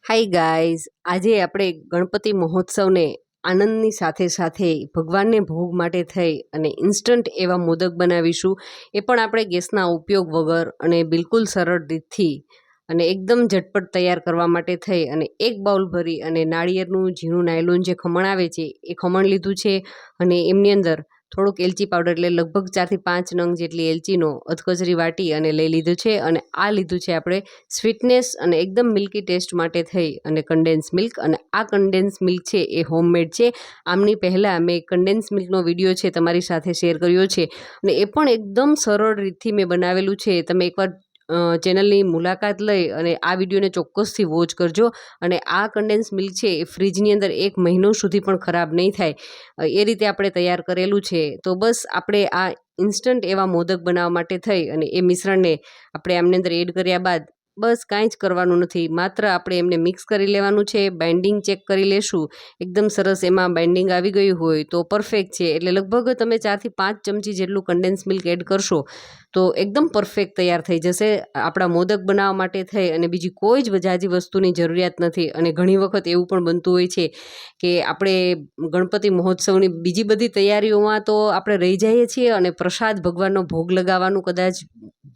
Hi guys, આજે આપણે ગણપતિ મહોત્સવને આનંદની સાથે સાથે ભગવાનને ભોગ માટે થઈ અને ઇન્સ્ટન્ટ એવા મોદક બનાવીશું. એ પણ આપણે ગેસના ઉપયોગ વગર અને બિલકુલ સરળ રીતથી અને એકદમ ઝટપટ તૈયાર કરવા માટે થઈ અને એક બાઉલ ભરી અને નાળિયેરનું ઝીણું નાયલોન જે ખમણ આવે છે એ ખમણ લીધું છે અને એમની અંદર થોડુંક એલચી પાવડર એટલે લગભગ 4 થી 5 નંગ જેટલી એલચીનો અધકચરી વાટી અને લઈ લીધું છે. અને આ લીધું છે આપણે સ્વીટનેસ અને એકદમ મિલ્કી ટેસ્ટ માટે થઈ અને કન્ડેન્સ મિલ્ક. અને આ કન્ડેન્સ મિલ્ક છે એ હોમમેડ છે. આમની પહેલાં મેં કન્ડેન્સ મિલ્કનો વિડીયો છે તમારી સાથે શેર કર્યો છે અને એ પણ એકદમ સરળ રીતથી મેં બનાવેલું છે. તમે એકવાર ચેનલની મુલાકાત લઈ અને આ વિડીયોને ચોક્કસથી વોચ કરજો. અને આ કન્ડેન્સ મિલ્ક છે એ ફ્રીજની અંદર 1 મહિનો સુધી પણ ખરાબ નહીં થાય એ રીતે આપણે તૈયાર કરેલું છે. તો બસ આપણે આ ઇન્સ્ટન્ટ એવા મોદક બનાવવા માટે થઈ અને એ મિશ્રણને આપણે આમની અંદર એડ કર્યા બાદ બસ કાંઈ જ કરવાનું નથી, માત્ર આપણે એમને મિક્સ કરી લેવાનું છે. બાઇન્ડિંગ ચેક કરી લેશું, એકદમ સરસ એમાં બાઇન્ડિંગ આવી ગયું હોય તો પરફેક્ટ છે. એટલે લગભગ તમે 4 થી 5 ચમચી જેટલું કન્ડેન્સ મિલ્ક એડ કરશો તો એકદમ પરફેક્ટ તૈયાર થઈ જશે આપણા મોદક બનાવવા માટે થઈ. અને બીજી કોઈ જ જાજી વસ્તુની જરૂરિયાત નથી. અને ઘણી વખત એવું પણ બનતું હોય છે કે આપણે ગણપતિ મહોત્સવની બીજી બધી તૈયારીઓમાં તો આપણે રહી જઈએ છીએ અને પ્રસાદ ભગવાનનો ભોગ લગાવવાનું કદાચ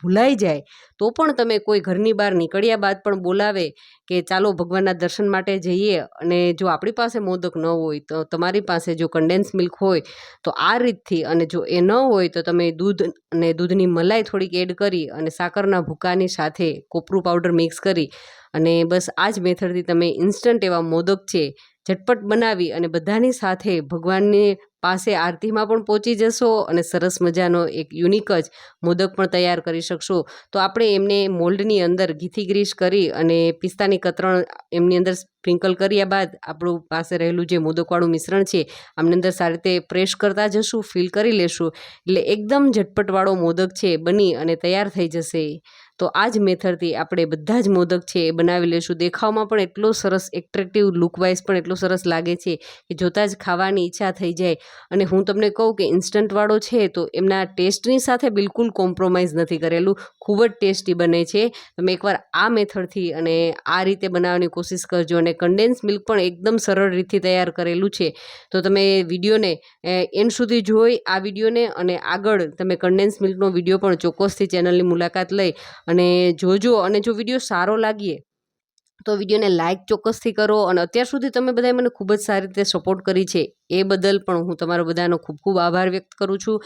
ભૂલાઈ જાય તો પણ તમે કોઈ ઘરની બહાર નીકળ્યા બાદ પણ બોલાવે કે ચાલો ભગવાનના દર્શન માટે જઈએ, અને જો આપણી પાસે મોદક ન હોય તો તમારી પાસે જો કન્ડેન્સ મિલ્ક હોય તો આ રીતથી, અને જો એ ન હોય તો તમે દૂધ અને દૂધની મલાઈ થોડીક એડ કરી અને સાકરના ભૂકાની સાથે કોપરું પાવડર મિક્સ કરી અને બસ આ જ મેથડથી તમે ઇન્સ્ટન્ટ એવા મોદક છે ઝટપટ બનાવી અને બધાની સાથે ભગવાનની પાસે આરતીમાં પણ પહોંચી જશો અને સરસ મજાનો એક યુનિક જ મોદક પણ તૈયાર કરી શકશો. તો આપણે એમને મોલ્ડની અંદર ઘીથી ગ્રીસ કરી અને પિસ્તાની કતરણ એમની અંદર સ્પ્રિંકલ કર્યા બાદ આપણું પાસે રહેલું જે મોદકવાળું મિશ્રણ છે આમની અંદર સારી રીતે પ્રેસ કરતા જશું, ફિલ કરી લેશું એટલે એકદમ ઝટપટવાળો મોદક છે બની અને તૈયાર થઈ જશે. તો આ જ મેથડથી આપણે બધા જ મોદક છે એ બનાવી લેશું. દેખાવમાં પણ એટલો સરસ એટ્રેક્ટિવ, લુકવાઇઝ પણ એટલો સરસ લાગે છે કે જોતાં જ ખાવાની ઈચ્છા થઈ જાય. અને હું તમને કહું કે ઇન્સ્ટન્ટવાળો છે તો એમના ટેસ્ટની સાથે બિલકુલ કોમ્પ્રોમાઇઝ નથી કરેલું, ખૂબ જ ટેસ્ટી બને છે. તમે એકવાર આ મેથડથી અને આ રીતે બનાવવાની કોશિશ કરજો. અને કન્ડેન્સ મિલ્ક પણ એકદમ સરળ રીતથી તૈયાર કરેલું છે. તો તમે વિડીયોને એન્ડ સુધી જોઈ આ વિડીયોને અને આગળ તમે કન્ડેન્સ મિલ્કનો વિડીયો પણ ચોક્કસથી ચેનલની મુલાકાત લઈ અને જોજો. અને જો વિડીયો સારો લાગીએ તો વિડીયોને લાઇક ચોક્કસથી કરો. અને અત્યાર સુધી તમે બધાએ મને ખૂબ જ સારી રીતે સપોર્ટ કરી છે એ બદલ પણ હું તમારો બધાનો ખૂબ ખૂબ આભાર વ્યક્ત કરું છું.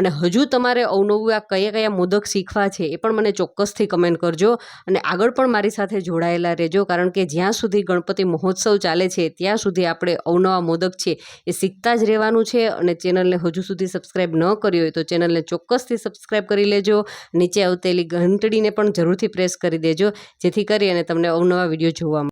અને હજુ તમારે અવનવું આ કયા કયા મોદક શીખવા છે એ પણ મને ચોક્કસથી કમેન્ટ કરજો. અને આગળ પણ મારી સાથે જોડાયેલા રહેજો, કારણ કે જ્યાં સુધી ગણપતિ મહોત્સવ ચાલે છે ત્યાં સુધી આપણે અવનવા મોદક છે એ શીખતા જ રહેવાનું છે. અને ચેનલને હજુ સુધી સબસ્ક્રાઈબ ન કરી હોય તો ચેનલને ચોક્કસથી સબસ્ક્રાઈબ કરી લેજો. નીચે આવતેલી ઘંટડીને પણ જરૂરથી પ્રેસ કરી દેજો, જેથી કરી અને તમને અવનવા વિડીયો જોવા મળે.